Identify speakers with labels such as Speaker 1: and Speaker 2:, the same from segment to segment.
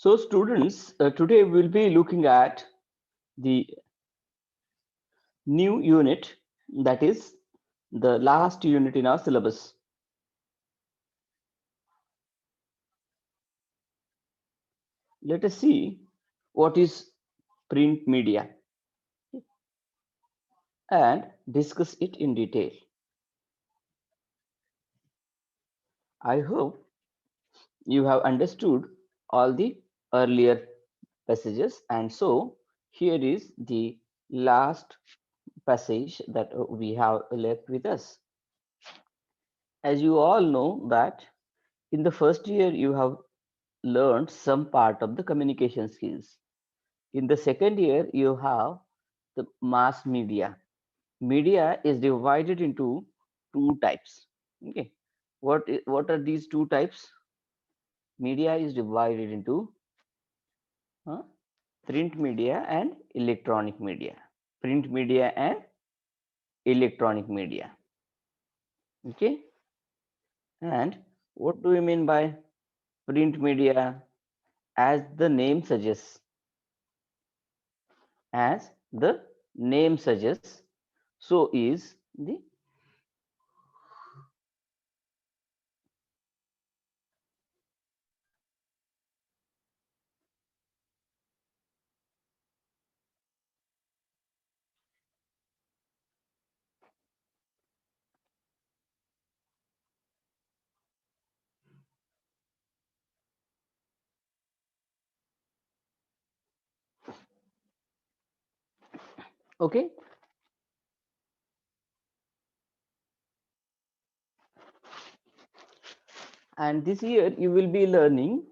Speaker 1: So students, today we'll be looking at the new unit, that is the last unit in our syllabus. Let us see what is print media and discuss it in detail. I hope you have understood all the earlier passages, and so here is the last passage that we have left with us. As you all know that in the first year you have learned some part of the communication skills. In the second year, you have the mass media. Media is divided into two types. Okay, what are these two types? Media is divided into uh, print media and electronic media. Print media and electronic media. Okay, and what do we mean by print media? As the name suggests, as the name suggests, so is the okay. And this year you will be learning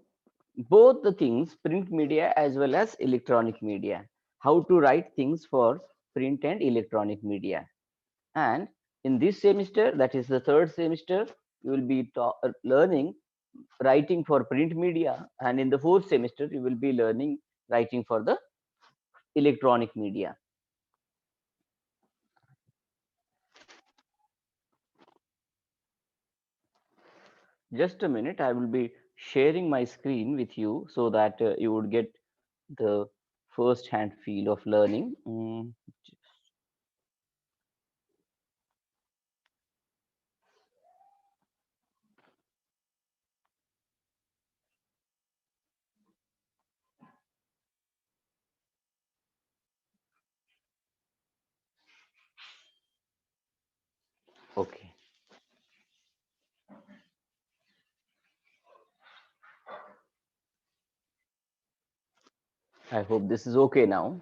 Speaker 1: both the things, print media as well as electronic media, how to write things for print and electronic media. And in this semester, that is the third semester, you will be learning writing for print media, and in the fourth semester you will be learning writing for the electronic media. Just a minute, I will be sharing my screen with you so that you would get the first hand feel of learning. Okay, I hope this is okay now.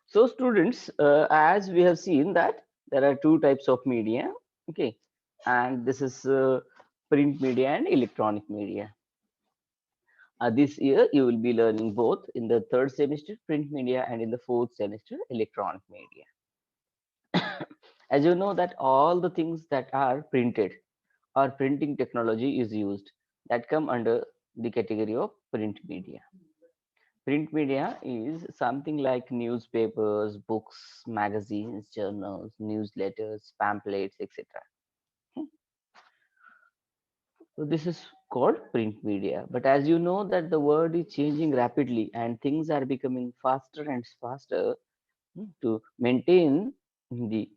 Speaker 1: So students, as we have seen that there are two types of media, okay, and this is print media and electronic media. This year you will be learning both in the third semester print media and in the fourth semester electronic media. As you know that all the things that are printed or printing technology is used, that come under the category of print media. Print media is something like newspapers, books, magazines, journals, newsletters, pamphlets, etc. So this is called print media. But as you know that the world is changing rapidly and things are becoming faster and faster, to maintain the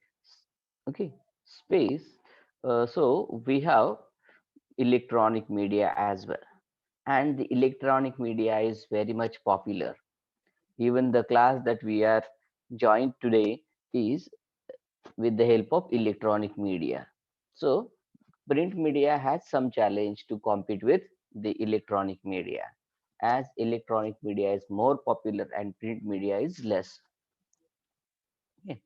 Speaker 1: okay space. So we have electronic media as well, and the electronic media is very much popular. Even the class that we are joined today is with the help of electronic media. So print media has some challenge to compete with the electronic media, as electronic media is more popular and print media is less. Okay.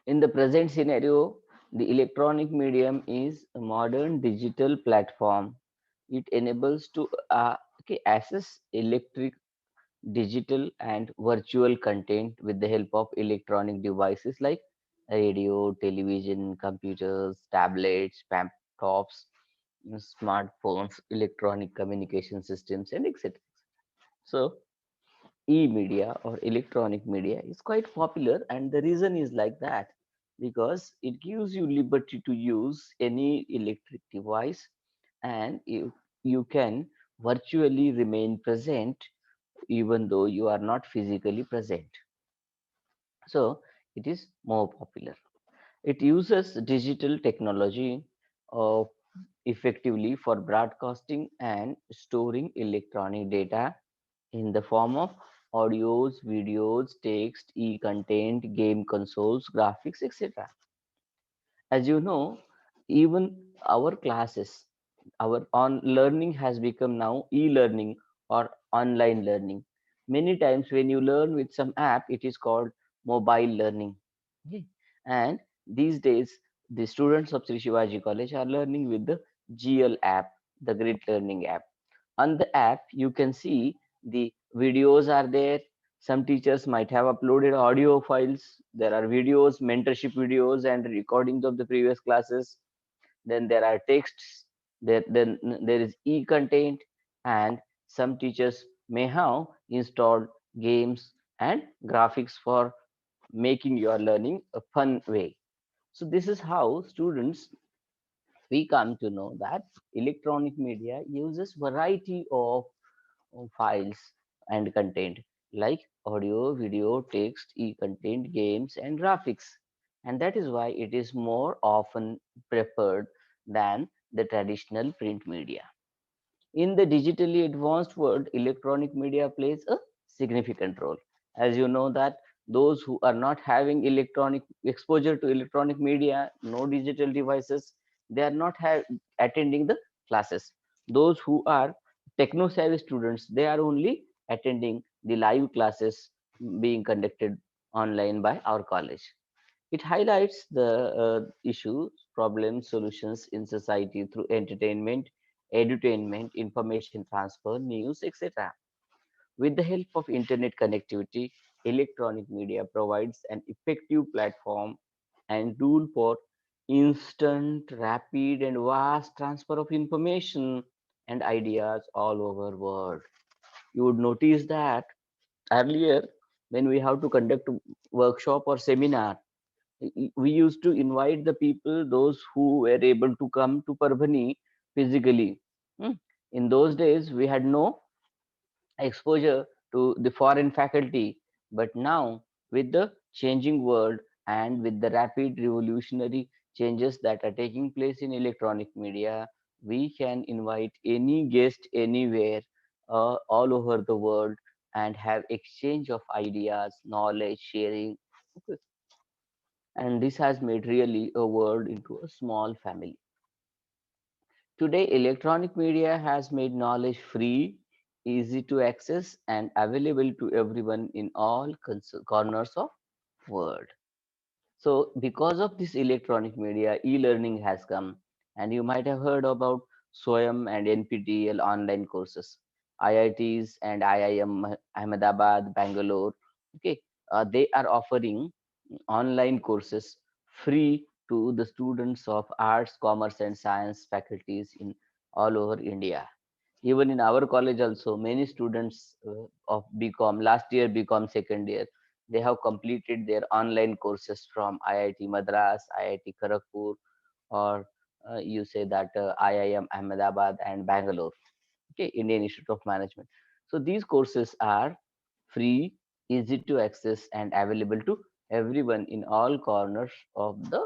Speaker 1: In the present scenario, the electronic medium is a modern digital platform. It enables to access electric, digital, and virtual content with the help of electronic devices like radio, television, computers, tablets, laptops, smartphones, electronic communication systems, and etc. So, e-media or electronic media is quite popular, and the reason is like that because it gives you liberty to use any electric device, and you can virtually remain present even though you are not physically present. So it is more popular. It uses digital technology uh, effectively for broadcasting and storing electronic data in the form of audios, videos, text, e-content, game consoles, graphics, etc. As you know, even our classes, our on learning has become now e-learning or online learning. Many times when you learn with some app, it is called mobile learning. Okay. And these days the students of Sri Shivaji College are learning with the GL app, the Great Learning app. On the app you can see the videos are there. Some teachers might have uploaded audio files. There are videos, mentorship videos and recordings of the previous classes. Then there are texts. Then there is e-content, and some teachers may have installed games and graphics for making your learning a fun way. So this is how students, we come to know that electronic media uses variety of files and content like audio, video, text, e-content, games, and graphics. And that is why it is more often preferred than the traditional print media. In the digitally advanced world, electronic media plays a significant role. As you know that those who are not having electronic exposure to electronic media, no digital devices, they are not attending the classes. Those who are techno savvy students, they are only attending the live classes being conducted online by our college. It highlights the issues, problems, solutions in society through entertainment, edutainment, information transfer, news, etc. With the help of internet connectivity, electronic media provides an effective platform and tool for instant, rapid, and vast transfer of information and ideas all over world. You would notice that earlier, when we have to conduct a workshop or seminar, we used to invite the people, those who were able to come to Parbhani physically. Hmm. In those days, we had no exposure to the foreign faculty, but now, with the changing world and with the rapid revolutionary changes that are taking place in electronic media, we can invite any guest anywhere, all over the world, and have exchange of ideas, knowledge sharing. Okay. And this has made really a world into a small family. Today, electronic media has made knowledge free, easy to access, and available to everyone in all corners of world. So, because of this electronic media, e-learning has come, and you might have heard about SWAYAM and NPTEL online courses, IITs and IIM Ahmedabad, Bangalore. Okay, they are offering online courses free to the students of arts, commerce, and science faculties in all over India. Even in our college also, many students of BCom, last year BCom second year, they have completed their online courses from IIT Madras, IIT Kharagpur, or you say that IIM Ahmedabad and Bangalore, okay, Indian Institute of Management. So these courses are free, easy to access, and available to everyone in all corners of the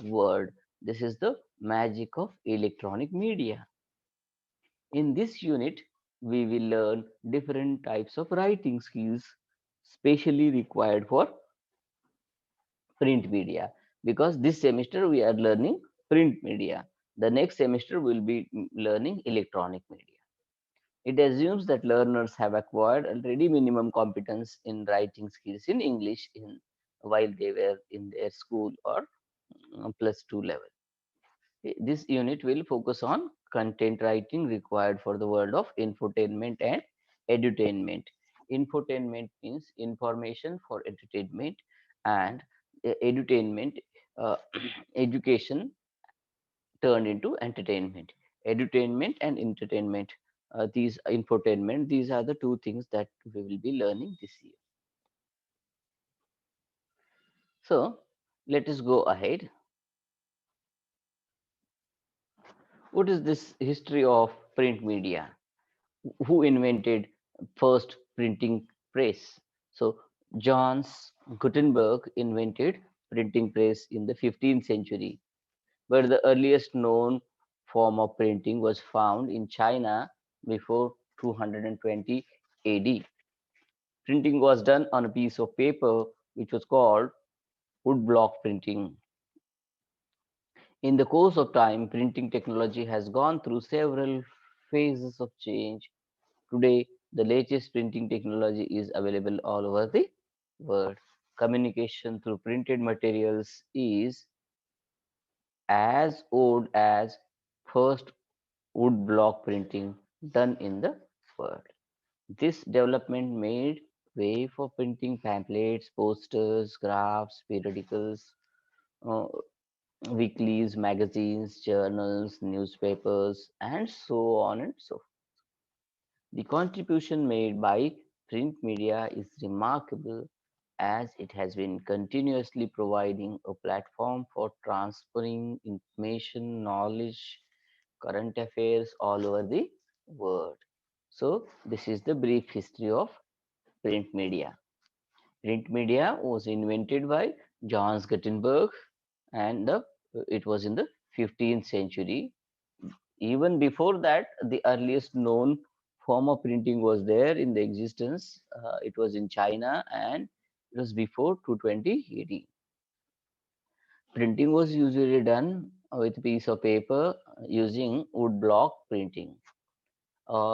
Speaker 1: world. This is the magic of electronic media. In this unit, we will learn different types of writing skills specially required for print media, because this semester we are learning print media. The next semester we will be learning electronic media. It assumes that learners have acquired already minimum competence in writing skills in English in while they were in their school or plus two level. This unit will focus on content writing required for the world of infotainment and edutainment. Infotainment means information for entertainment, and edutainment, uh, education turned into entertainment. Edutainment and entertainment, these infotainment, these are the two things that we will be learning this year. So let us go ahead. What is this history of print media? who invented first printing press? So Johannes Gutenberg invented printing press in the 15th century, but the earliest known form of printing was found in China before 220 AD. Printing was done on a piece of paper which was called woodblock printing. In the course of time, printing technology has gone through several phases of change. Today, the latest printing technology is available all over the world. Communication through printed materials is as old as first woodblock printing done in the world. This development made way for printing pamphlets, posters, graphs, periodicals, uh, weeklies, magazines, journals, newspapers, and so on and so forth. The contribution made by print media is remarkable as it has been continuously providing a platform for transferring information, knowledge, current affairs all over the world. So, this is the brief history of print media. Print media was invented by Johannes Gutenberg, and it was in the 15th century. Even before that, the earliest known form of printing was there in the existence. It was in China, and it was before 220 AD. Printing was usually done with a piece of paper using woodblock printing.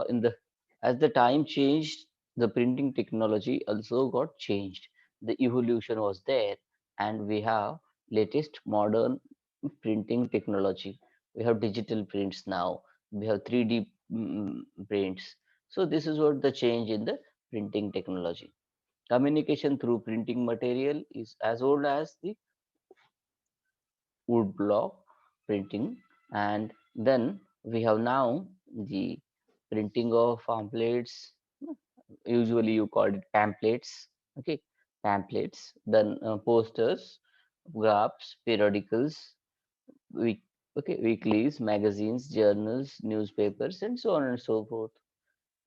Speaker 1: In the As the time changed, the printing technology also got changed. The evolution was there, and we have latest modern printing technology. We have digital prints now. We have 3D prints. So this is what the change in the printing technology. Communication through printing material is as old as the woodblock printing, and then we have now the printing of pamphlets. Usually you call it pamphlets. Okay, pamphlets, then posters, graphs, periodicals, week okay, weeklies, magazines, journals, newspapers, and so on and so forth.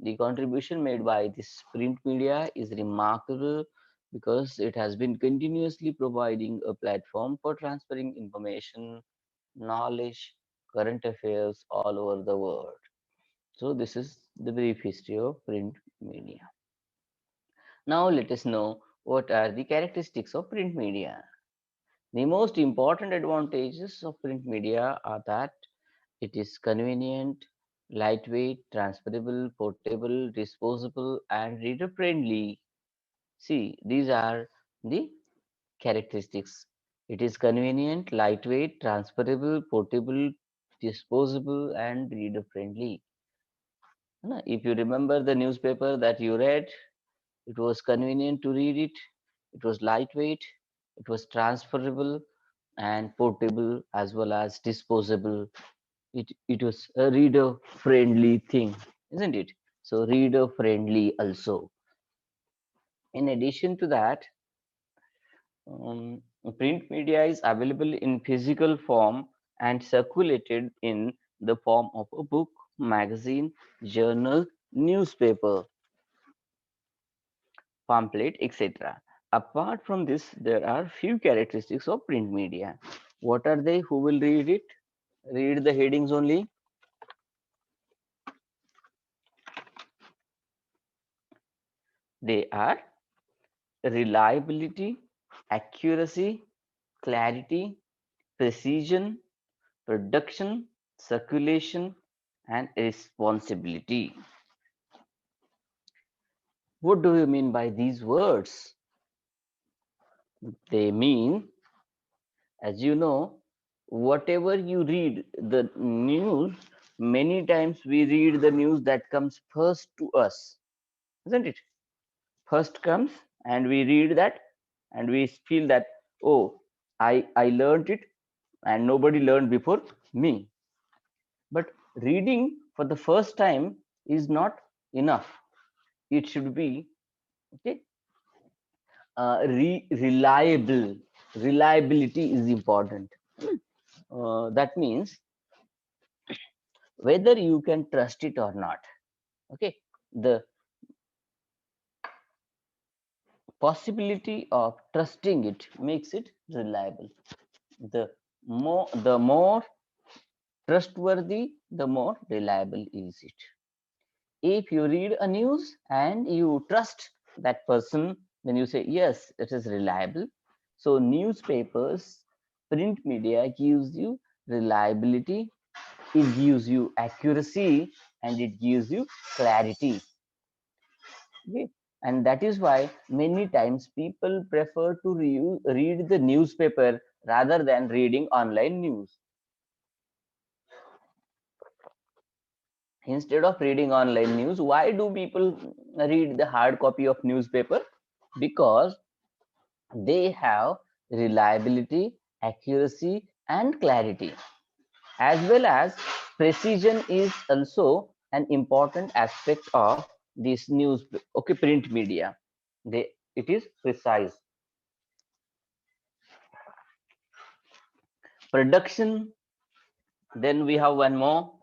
Speaker 1: The contribution made by this print media is remarkable because it has been continuously providing a platform for transferring information, knowledge, current affairs all over the world. So this is the brief history of print media. Now let us know what are the characteristics of print media. The most important advantages of print media are that it is convenient, lightweight, transferable, portable, disposable, and reader friendly. See, these are the characteristics. It is convenient, lightweight, transferable, portable, disposable, and reader friendly. If you remember the newspaper that you read, it was convenient to read it, it was lightweight, it was transferable and portable as well as disposable. It was a reader friendly thing, isn't it? So reader friendly also. In addition to that, um, print media is available in physical form and circulated in the form of a book, magazine, journal, newspaper, pamphlet, etc. Apart from this, there are few characteristics of print media. What are they? Who will read it? Read the headings only. They are reliability, accuracy, clarity, precision, production, circulation, and responsibility. What do you mean by these words? They mean, as you know, whatever you read, the news, many times we read the news that comes first to us, isn't it? First comes and we read that and we feel that, oh, I learned it and nobody learned before me. But reading for the first time is not enough. It should be okay. Reliable. Reliability is important. That means whether you can trust it or not. Okay, the possibility of trusting it makes it reliable. The more trustworthy, the more reliable is it. If you read a news and you trust that person, then you say yes, it is reliable. So newspapers, print media gives you reliability, it gives you accuracy, and it gives you clarity. Okay? And that is why many times people prefer to read the newspaper rather than reading online news. Instead of reading online news, why do people read the hard copy of newspaper? Because they have reliability, accuracy, and clarity, as well as precision is also an important aspect of this news. Okay, print media, it is precise. Production, then we have one more,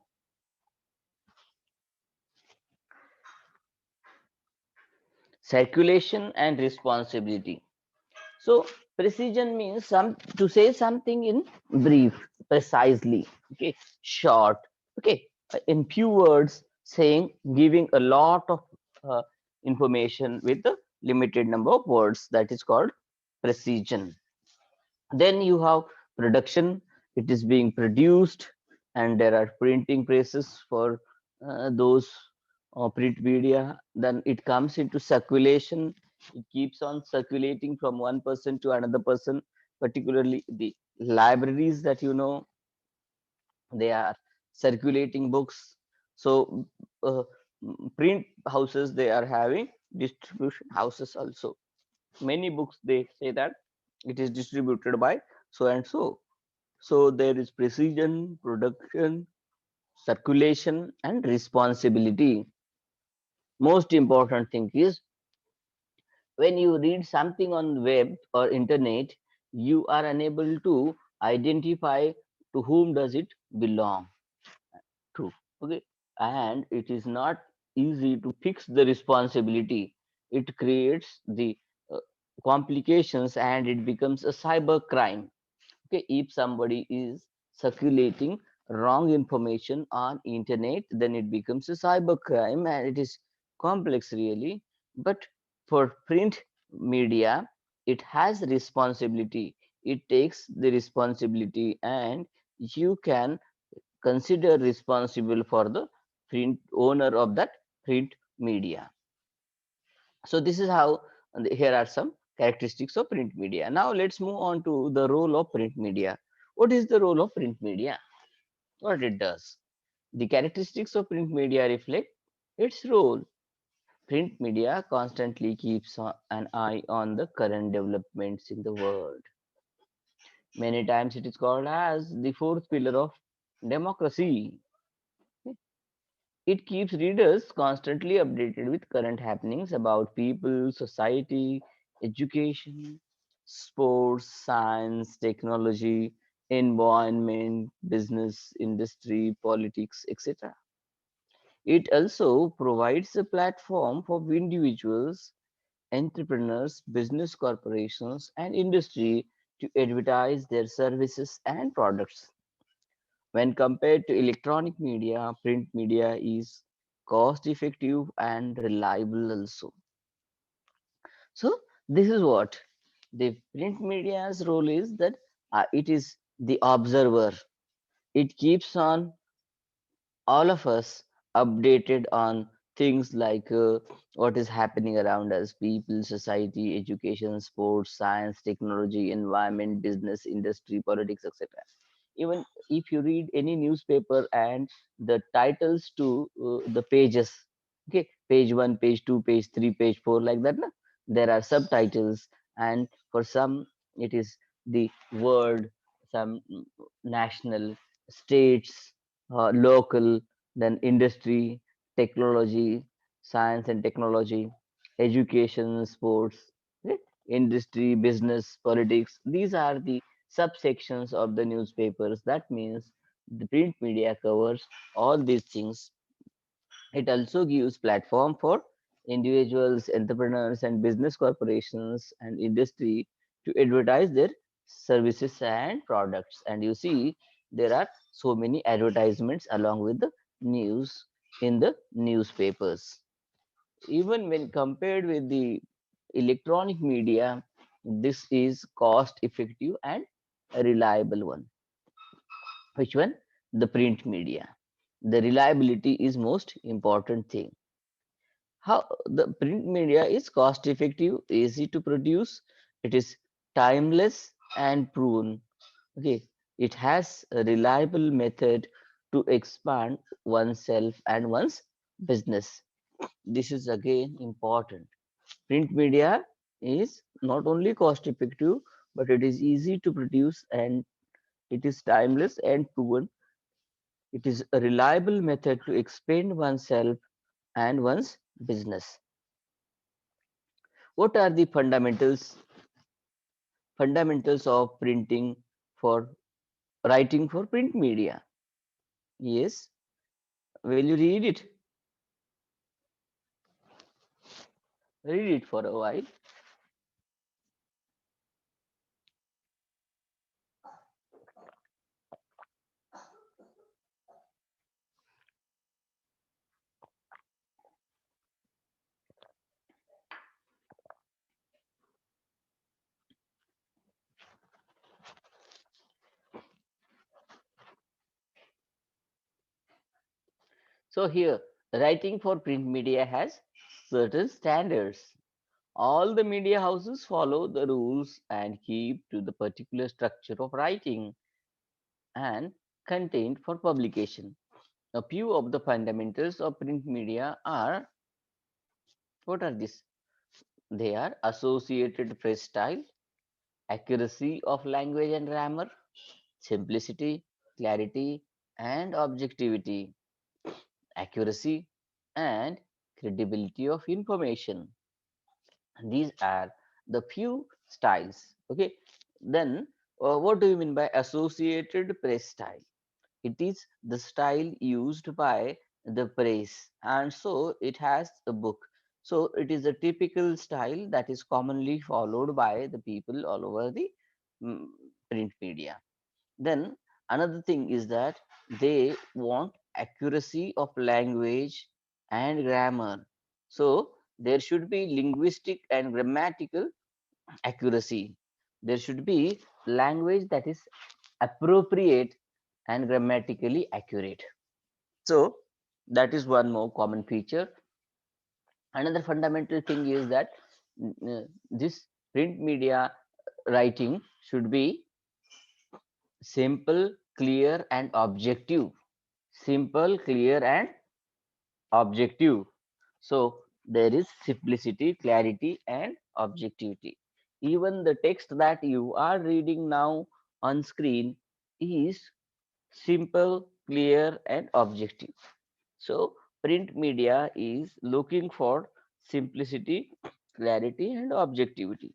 Speaker 1: circulation and responsibility. So precision means some to say something in brief, precisely, okay, short, okay, in few words, saying, giving a lot of uh, information with a limited number of words. That is called precision. Then you have production. It is being produced, and there are printing presses for those print media. Then it comes into circulation. It keeps on circulating from one person to another person, particularly the libraries that they are circulating books. So print houses, they are having distribution houses also. Many books, they say that it is distributed by so and so. So there is precision, production, circulation, and responsibility. Most important thing is, when you read something on web or internet, you are unable to identify to whom does it belong to. Okay, and it is not easy to fix the responsibility. It creates the uh, complications, and it becomes a cyber crime. Okay, if somebody is circulating wrong information on internet, then it becomes a cyber crime, and it is complex really. But for print media, it has responsibility. It takes the responsibility, and you can consider responsible for the print owner of that print media. So this is how, here are some characteristics of print media. Now let's move on to the role of print media. What is the role of print media? What it does? The characteristics of print media reflect its role. Print media constantly keeps an eye on the current developments in the world. Many times it is called as the fourth pillar of democracy. It keeps readers constantly updated with current happenings about people, society, education, sports, science, technology, environment, business, industry, politics, etc. It also provides a platform for individuals, entrepreneurs, business corporations, and industry to advertise their services and products. When compared to electronic media, print media is cost effective and reliable also. So this is what the print media's role is, that it is the observer. It keeps on all of us updated on things like what is happening around us, people, society, education, sports, science, technology, environment, business, industry, politics, etc. Even if you read any newspaper and the titles to the pages, okay, page 1, page 2, page 3, page 4, like that, na? There are subtitles, and for some it is the word, some national, states, local, then industry, technology, science and technology, education, sports, right? Industry, business, politics. These are the subsections of the newspapers. That means the print media covers all these things It also gives platform for individuals, entrepreneurs, and business corporations and industry to advertise their services and products. And you see, there are so many advertisements along with the news in the newspapers. Even when compared with the electronic media, this is cost effective and a reliable one. Which one? The print media. The reliability is most important thing. How the print media is cost effective, easy to produce, it is timeless and proven. Okay, it has a reliable method to expand oneself and one's business. This is again important. Print media is not only cost effective, but it is easy to produce and it is timeless and proven. It is a reliable method to expand oneself and one's business. What are the fundamentals of printing for writing for print media? Yes, will you read it for a while. So here, writing for print media has certain standards. All the media houses follow the rules and keep to the particular structure of writing and content for publication. A few of the fundamentals of print media are, what are these? They are associated press style, accuracy of language and grammar, simplicity, clarity, and objectivity, accuracy, and credibility of information. These are the few styles. Okay, then what do you mean by associated press style? It is the style used by the press, and so it has a book. So it is a typical style that is commonly followed by the people all over the mm, print media. Then another thing is that they want accuracy of language and grammar. So there should be linguistic and grammatical accuracy. There should be language that is appropriate and grammatically accurate. So that is one more common feature. Another fundamental thing is that this print media writing should be simple, clear, and objective. Simple, clear, and objective. So there is simplicity, clarity, and objectivity. Even the text that you are reading now on screen is simple, clear, and objective. So print media is looking for simplicity, clarity, and objectivity.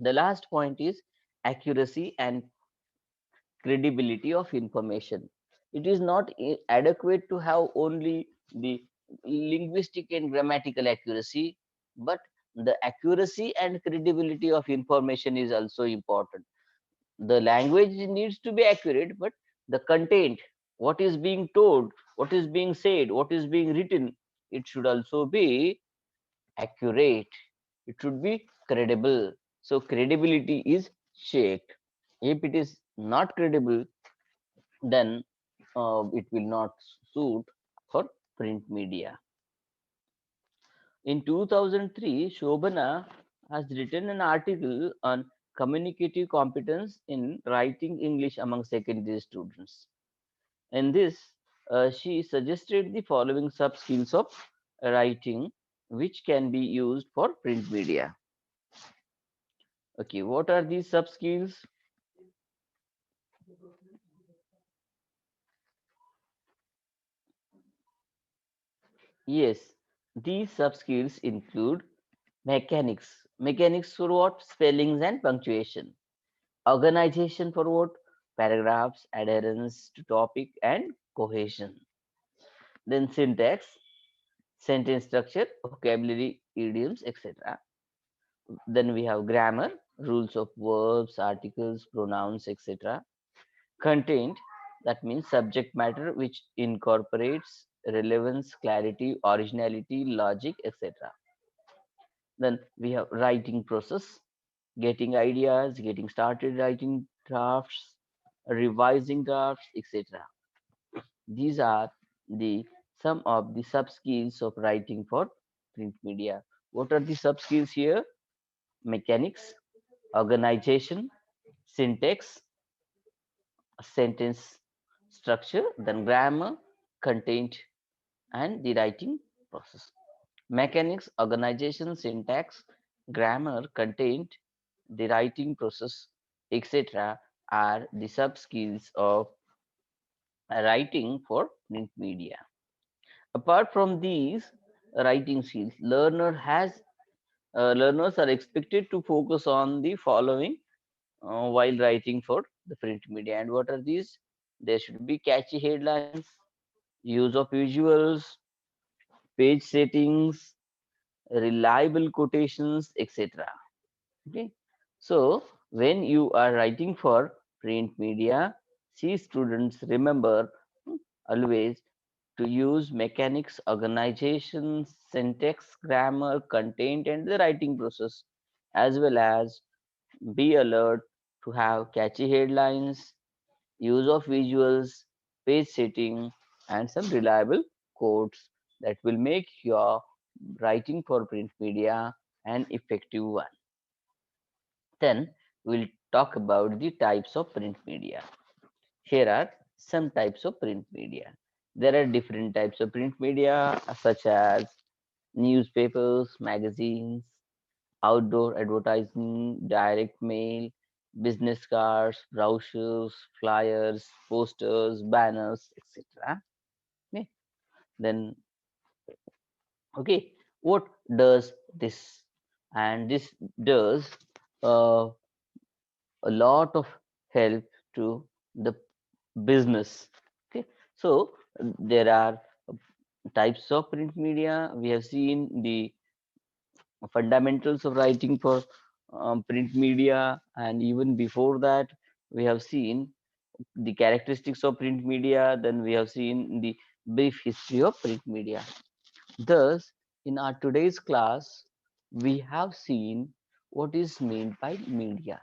Speaker 1: The last point is accuracy and credibility of information. It is not adequate to have only the linguistic and grammatical accuracy, but the accuracy and credibility of information is also important. The language needs to be accurate, but the content, what is being told, what is being said, what is being written, it should also be accurate. It should be credible. So credibility is checked. If it is not credible, then it will not suit for print media. In 2003, Shobana has written an article on communicative competence in writing English among secondary students. In this, she suggested the following sub skills of writing which can be used for print media. Okay, what are these sub skills? Yes, these sub skills include mechanics. Mechanics for what? Spellings and punctuation. Organization for what? Paragraphs, adherence to topic, and cohesion. Then syntax, sentence structure, vocabulary, idioms, etc. Then we have grammar, rules of verbs, articles, pronouns, etc. Content, that means subject matter which incorporates relevance, clarity, originality, logic, etc. Then we have writing process, getting ideas, getting started writing drafts, revising drafts, etc. These are the some of the sub skills of writing for print media. What are the sub skills here? Mechanics, organization, syntax, sentence structure, then grammar, content, and the writing process. Mechanics, organization, syntax, grammar, content, the writing process, etc., are the sub skills of writing for print media. Apart from these writing skills, learners are expected to focus on the following while writing for the print media. And what are these? There should be catchy headlines, use of visuals, page settings, reliable quotations, etc. Okay. So when you are writing for print media, see students remember always to use mechanics, organization, syntax, grammar, content, and the writing process, as well as be alert to have catchy headlines, use of visuals, page setting, and some reliable quotes that will make your writing for print media an effective one. Then we'll talk about the types of print media. Here are some types of print media. There are different types of print media such as newspapers, magazines, outdoor advertising, direct mail, business cards, brochures, flyers, posters, banners, etc. Okay. Then, okay, what does this? And this does uh, a lot of help to the business. Okay, so there are types of print media. We have seen the fundamentals of writing for print media, and even before that we have seen the characteristics of print media. Then we have seen the brief history of print media. Thus in our today's class we have seen what is meant by media.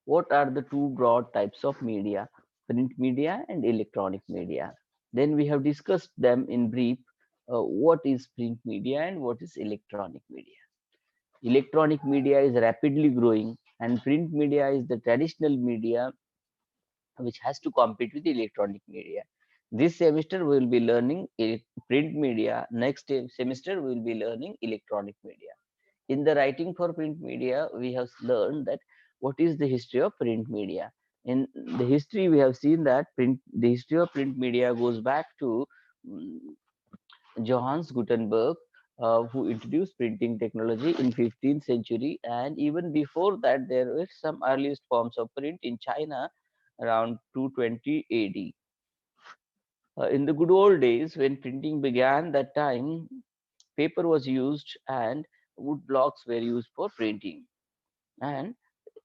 Speaker 1: What are the two broad types of media? Print media and electronic media. Then we have discussed them in brief. What is print media and what is electronic media? Electronic media is rapidly growing, and print media is the traditional media which has to compete with electronic media. This semester we will be learning print media. Next semester we will be learning electronic media. In the writing for print media, we have learned that what is the history of print media. In the history, we have seen that the history of print media goes back to mm, Johannes Gutenberg, who introduced printing technology in 15th century, and even before that, there were some earliest forms of print in China around 220 AD. In the good old days, when printing began, that time paper was used and wood blocks were used for printing. And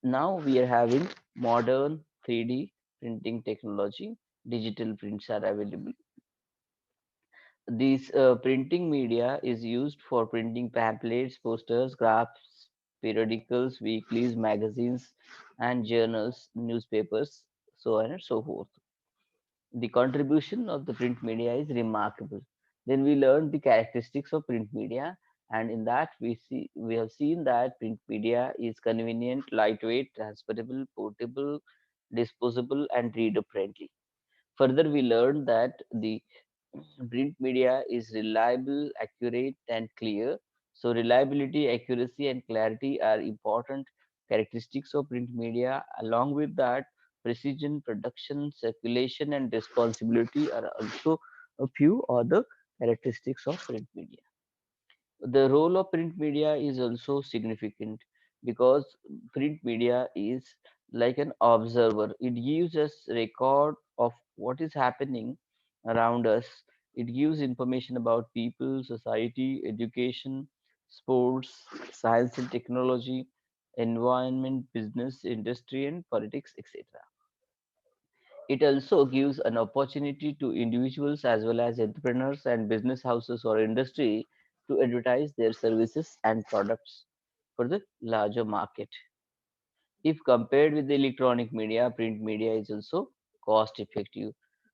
Speaker 1: now we are having modern 3D printing technology. Digital prints are available. This printing media is used for printing pamphlets, posters, graphs, periodicals, weeklies, magazines, and journals, newspapers, so on and so forth. The contribution of the print media is remarkable. Then we learned the characteristics of print media, and in that we have seen that print media is convenient, lightweight, transportable, portable, disposable, and reader friendly. Further, we learned that the print media is reliable, accurate, and clear. So, reliability, accuracy, and clarity are important characteristics of print media. Along with that, precision, production, circulation, and responsibility are also a few other characteristics of print media. The role of print media is also significant because print media is like an observer. It gives us record of what is happening around us. It gives information about people, society, education, sports, science and technology, environment, business, industry and politics, etc. It also gives an opportunity to individuals as well as entrepreneurs and business houses or industry to advertise their services and products for the larger market. If compared with the electronic media, print media is also cost effective.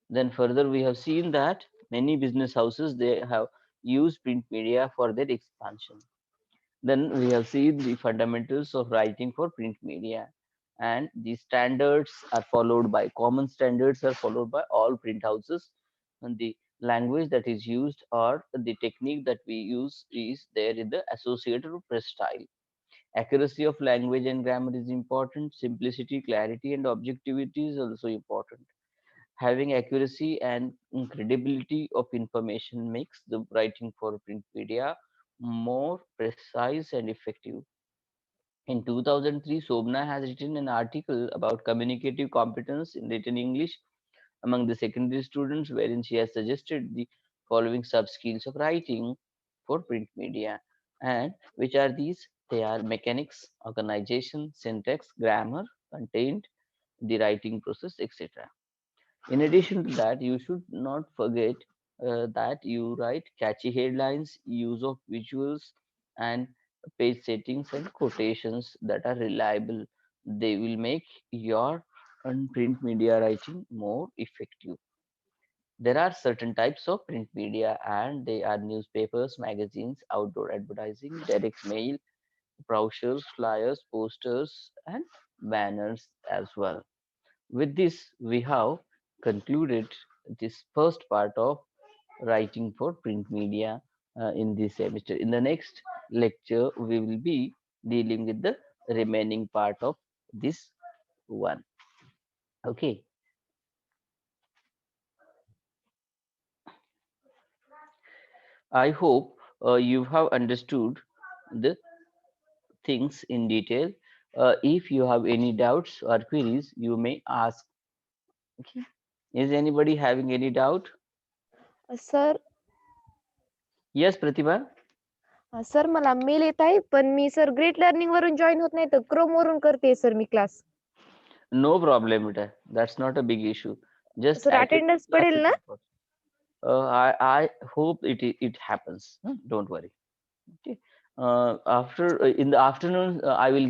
Speaker 1: Then further we have seen that many business houses they have used print media for their expansion. Then we have seen the fundamentals of writing for print media, and the standards are followed by common standards are followed by all print houses, and the language that is used or the technique that we use is there in the Associated Press style. Accuracy of language and grammar is important. Simplicity, clarity, and objectivity is also important. Having accuracy and credibility of information makes the writing for print media more precise and effective. In 2003, Sobna has written an article about communicative competence in written English among the secondary students, wherein she has suggested the following sub skills of writing for print media. And which are these? They are mechanics, organization, syntax, grammar, content, the writing process, etc. In addition to that, you should not forget that you write catchy headlines, use of visuals, and page settings and quotations that are reliable. They will make your print media writing more effective. There are certain types of print media, and they are newspapers, magazines, outdoor advertising, direct mail, brochures, flyers, posters, and banners as well. With this, we have concluded this first part of writing for print media in this semester. In the next lecture, we will be dealing with the remaining part of this one. Okay, I hope you have understood the things in detail. If you have any doubts or queries, you may ask. Okay. Is anybody having any doubt?
Speaker 2: Sir
Speaker 1: Yes, Pratibha.
Speaker 2: Sir मला mail येत आहे पण मी sir great learning वरून join होत नाही तर Chrome वरून करते sir me class
Speaker 1: No problem, beta. That's not a big issue. Just
Speaker 2: sir
Speaker 1: attend
Speaker 2: attendance
Speaker 1: the class
Speaker 2: पडेल
Speaker 1: is
Speaker 2: ना
Speaker 1: important. I hope it happens. Don't worry. Okay. After in the afternoon, I will get